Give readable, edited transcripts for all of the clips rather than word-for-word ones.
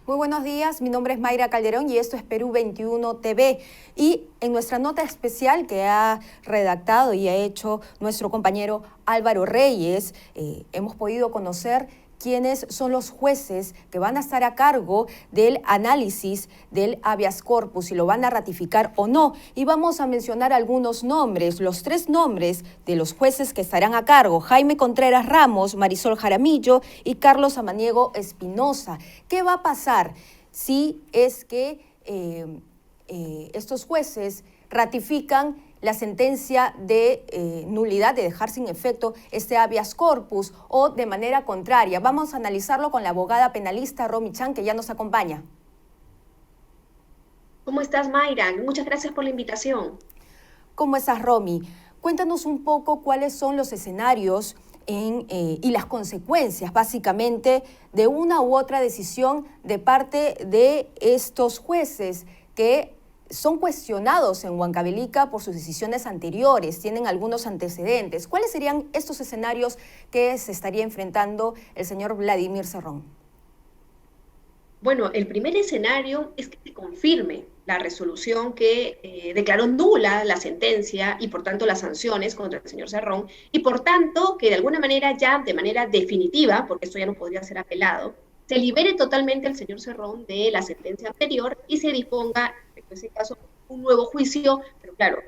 Muy buenos días, mi nombre es Mayra Calderón y esto es Perú 21 TV. Y en nuestra nota especial que ha redactado y ha hecho nuestro compañero Álvaro Reyes, hemos podido conocer quiénes son los jueces que van a estar a cargo del análisis del habeas corpus, si lo van a ratificar o no. Y vamos a mencionar algunos nombres, los 3 nombres de los jueces que estarán a cargo: Jaime Contreras Ramos, Marisol Jaramillo y Carlos Amaniego Espinosa. ¿Qué va a pasar si es que estos jueces ratifican la sentencia de nulidad, de dejar sin efecto este habeas corpus, o de manera contraria? Vamos a analizarlo con la abogada penalista Romy Chan, que ya nos acompaña. ¿Cómo estás, Mayra? Muchas gracias por la invitación. ¿Cómo estás, Romy? Cuéntanos un poco cuáles son los escenarios y las consecuencias, básicamente, de una u otra decisión de parte de estos jueces que son cuestionados en Huancavelica por sus decisiones anteriores, tienen algunos antecedentes. ¿Cuáles serían estos escenarios que se estaría enfrentando el señor Vladimir Cerrón? Bueno, el primer escenario es que se confirme la resolución que declaró nula la sentencia y por tanto las sanciones contra el señor Cerrón, y por tanto que de alguna manera ya de manera definitiva, porque esto ya no podría ser apelado, se libere totalmente al señor Cerrón de la sentencia anterior y se disponga, en ese caso, un nuevo juicio, pero claro,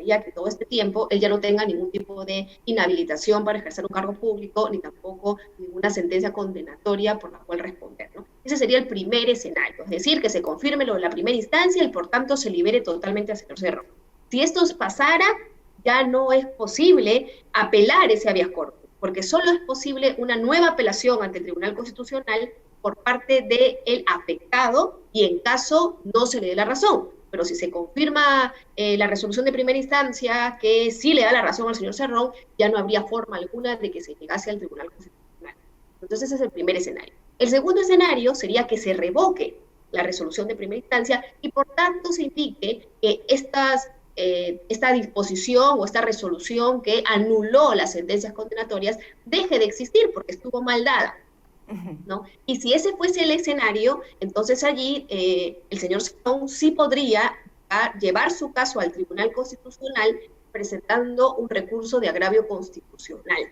ya que todo este tiempo él ya no tenga ningún tipo de inhabilitación para ejercer un cargo público, ni tampoco ninguna sentencia condenatoria por la cual responder, ¿no? Ese sería el primer escenario, es decir, que se confirme lo de la primera instancia y por tanto se libere totalmente al señor Cerrón. Si esto pasara, ya no es posible apelar ese habeas corpus, porque solo es posible una nueva apelación ante el Tribunal Constitucional por parte del afectado y en caso no se le dé la razón. Pero si se confirma la resolución de primera instancia que sí le da la razón al señor Cerrón, ya no habría forma alguna de que se llegase al Tribunal Constitucional. Entonces ese es el primer escenario. El segundo escenario sería que se revoque la resolución de primera instancia y por tanto se indique que esta disposición o esta resolución que anuló las sentencias condenatorias deje de existir porque estuvo mal dada, ¿no? Y si ese fuese el escenario, entonces allí el señor Cerrón sí podría llevar su caso al Tribunal Constitucional presentando un recurso de agravio constitucional,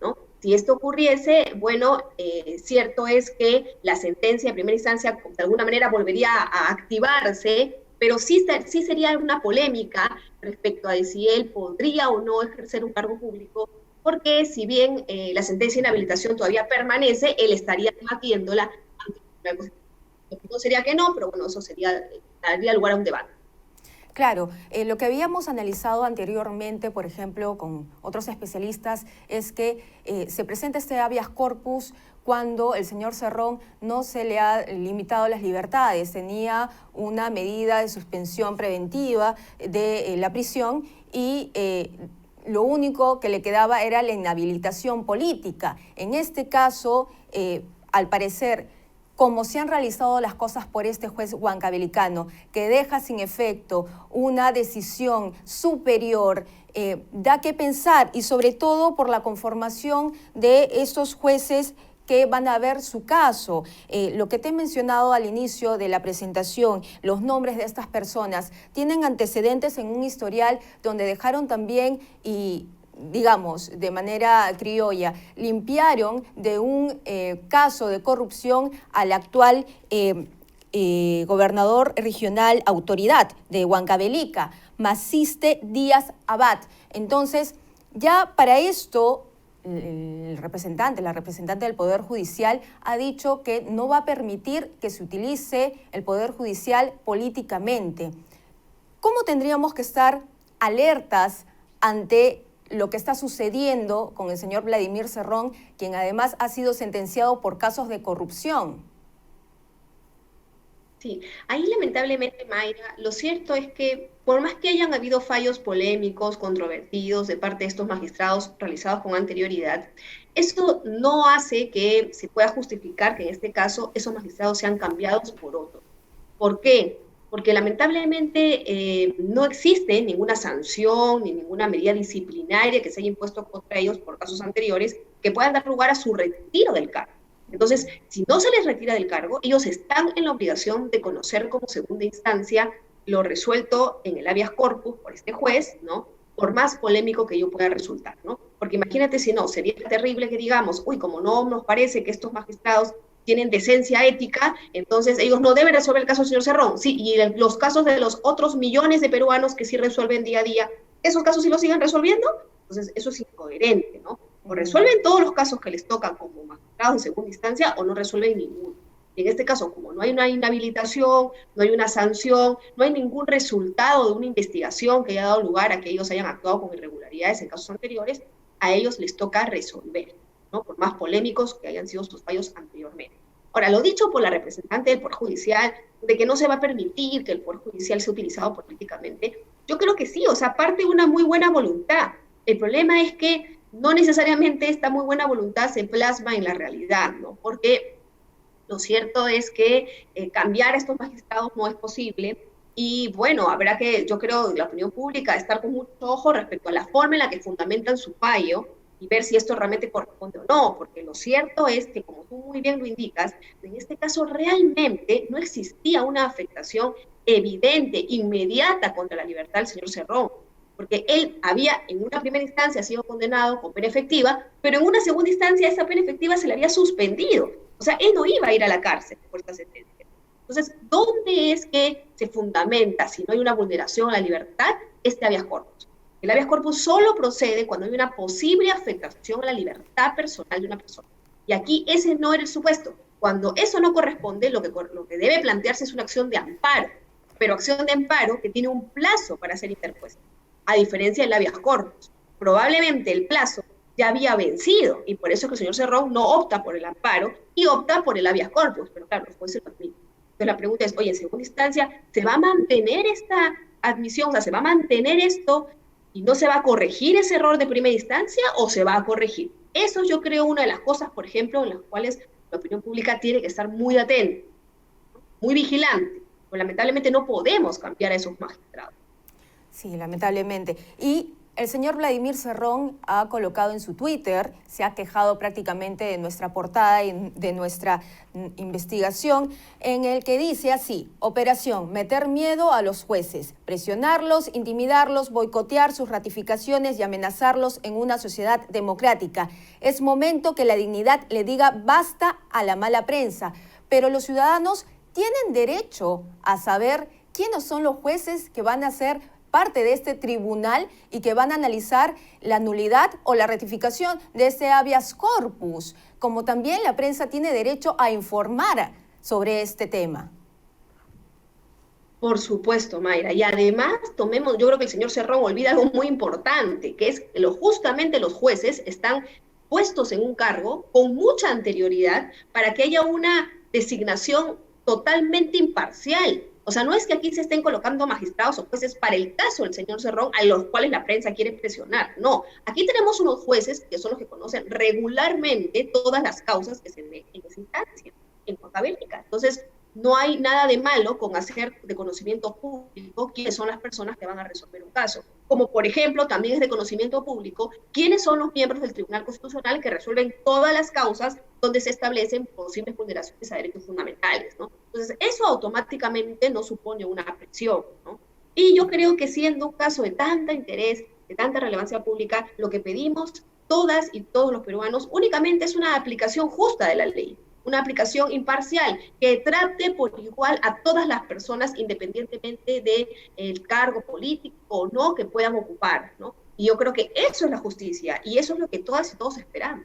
¿no? Si esto ocurriese, bueno, cierto es que la sentencia de primera instancia de alguna manera volvería a activarse, pero sí sería una polémica respecto a si él podría o no ejercer un cargo público, porque si bien la sentencia de inhabilitación todavía permanece, él estaría debatiéndola ante el Tribunal Constitucional. No sería que no, pero bueno, eso daría lugar a un debate. Claro, lo que habíamos analizado anteriormente, por ejemplo, con otros especialistas, es que se presenta este habeas corpus cuando el señor Cerrón no se le ha limitado las libertades, tenía una medida de suspensión preventiva de la prisión y lo único que le quedaba era la inhabilitación política. En este caso, al parecer, como se han realizado las cosas por este juez huancavelicano, que deja sin efecto una decisión superior, da que pensar, y sobre todo por la conformación de estos jueces que van a ver su caso. Lo que te he mencionado al inicio de la presentación, los nombres de estas personas, tienen antecedentes en un historial donde dejaron también digamos, de manera criolla, limpiaron de un caso de corrupción al actual gobernador regional autoridad de Huancavelica, Maciste Díaz Abad. Entonces, ya para esto, la representante del Poder Judicial ha dicho que no va a permitir que se utilice el Poder Judicial políticamente. ¿Cómo tendríamos que estar alertas ante lo que está sucediendo con el señor Vladimir Cerrón, quien además ha sido sentenciado por casos de corrupción? Sí, ahí lamentablemente, Mayra, lo cierto es que por más que hayan habido fallos polémicos, controvertidos de parte de estos magistrados realizados con anterioridad, esto no hace que se pueda justificar que en este caso esos magistrados sean cambiados por otros. ¿Por qué? Porque lamentablemente no existe ninguna sanción ni ninguna medida disciplinaria que se haya impuesto contra ellos por casos anteriores que puedan dar lugar a su retiro del cargo. Entonces, si no se les retira del cargo, ellos están en la obligación de conocer como segunda instancia lo resuelto en el habeas corpus por este juez, ¿no? Por más polémico que ello pueda resultar, ¿no? Porque imagínate si no, sería terrible que digamos, uy, como no nos parece que estos magistrados tienen decencia ética, entonces ellos no deben resolver el caso del señor Cerrón. Sí, y los casos de los otros millones de peruanos que sí resuelven día a día, ¿esos casos sí los siguen resolviendo? Entonces, eso es incoherente, ¿no? O resuelven todos los casos que les tocan como magistrados de segunda instancia o no resuelven ninguno. Y en este caso, como no hay una inhabilitación, no hay una sanción, no hay ningún resultado de una investigación que haya dado lugar a que ellos hayan actuado con irregularidades en casos anteriores, a ellos les toca resolver, ¿no? Por más polémicos que hayan sido sus fallos anteriormente. Ahora, lo dicho por la representante del Poder Judicial, de que no se va a permitir que el Poder Judicial sea utilizado políticamente, yo creo que sí, o sea, parte de una muy buena voluntad. El problema es que no necesariamente esta muy buena voluntad se plasma en la realidad, ¿no? Porque lo cierto es que cambiar a estos magistrados no es posible y bueno, habrá que, yo creo, la opinión pública estar con mucho ojo respecto a la forma en la que fundamentan su fallo y ver si esto realmente corresponde o no, porque lo cierto es que, como tú muy bien lo indicas, en este caso realmente no existía una afectación evidente, inmediata contra la libertad del señor Cerrón, porque él había en una primera instancia sido condenado con pena efectiva, pero en una segunda instancia esa pena efectiva se le había suspendido. O sea, él no iba a ir a la cárcel por esta sentencia. Entonces, ¿dónde es que se fundamenta, si no hay una vulneración a la libertad, este habeas corpus? El habeas corpus solo procede cuando hay una posible afectación a la libertad personal de una persona. Y aquí ese no era el supuesto. Cuando eso no corresponde, lo que debe plantearse es una acción de amparo, pero acción de amparo que tiene un plazo para ser interpuesta, a diferencia del habeas corpus. Probablemente el plazo ya había vencido, y por eso es que el señor Cerrón no opta por el amparo y opta por el habeas corpus, pero claro, los jueces lo admiten. Entonces la pregunta es, oye, en segunda instancia, ¿se va a mantener esta admisión? O sea, ¿se va a mantener esto y no se va a corregir ese error de primera instancia o se va a corregir? Eso yo creo una de las cosas, por ejemplo, en las cuales la opinión pública tiene que estar muy atenta, muy vigilante, porque lamentablemente no podemos cambiar a esos magistrados. Sí, lamentablemente. Y el señor Vladimir Cerrón ha colocado en su Twitter, se ha quejado prácticamente de nuestra portada y de nuestra investigación, en el que dice así: operación, meter miedo a los jueces, presionarlos, intimidarlos, boicotear sus ratificaciones y amenazarlos en una sociedad democrática. Es momento que la dignidad le diga basta a la mala prensa, pero los ciudadanos tienen derecho a saber quiénes son los jueces que van a ser parte de este tribunal y que van a analizar la nulidad o la ratificación de este habeas corpus, como también la prensa tiene derecho a informar sobre este tema. Por supuesto, Mayra. Y además, yo creo que el señor Cerrón olvida algo muy importante, que es que justamente los jueces están puestos en un cargo con mucha anterioridad para que haya una designación totalmente imparcial. O sea, no es que aquí se estén colocando magistrados o jueces para el caso del señor Cerrón, a los cuales la prensa quiere presionar. No, aquí tenemos unos jueces que son los que conocen regularmente todas las causas que se ven en esa instancia, en Cuenca Bélica. Entonces, no hay nada de malo con hacer de conocimiento público quiénes son las personas que van a resolver un caso. Como, por ejemplo, también es de conocimiento público quiénes son los miembros del Tribunal Constitucional que resuelven todas las causas donde se establecen posibles vulneraciones a derechos fundamentales, ¿no? Entonces, eso automáticamente no supone una presión, ¿no? Y yo creo que siendo un caso de tanta interés, de tanta relevancia pública, lo que pedimos todas y todos los peruanos únicamente es una aplicación justa de la ley, una aplicación imparcial que trate por igual a todas las personas independientemente del cargo político o no que puedan ocupar, ¿no? Y yo creo que eso es la justicia y eso es lo que todas y todos esperamos.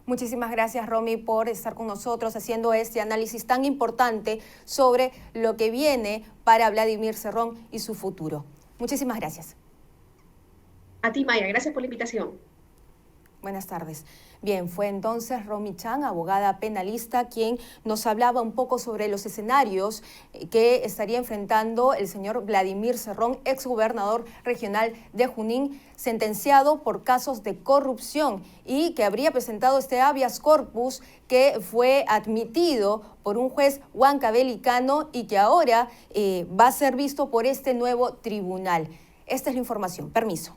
Muchísimas gracias, Romy, por estar con nosotros haciendo este análisis tan importante sobre lo que viene para Vladimir Cerrón y su futuro. Muchísimas gracias. A ti, Maya, gracias por la invitación. Buenas tardes. Bien, fue entonces Romy Chan, abogada penalista, quien nos hablaba un poco sobre los escenarios que estaría enfrentando el señor Vladimir Cerrón, exgobernador regional de Junín, sentenciado por casos de corrupción y que habría presentado este habeas corpus que fue admitido por un juez huancabelicano y que ahora va a ser visto por este nuevo tribunal. Esta es la información. Permiso.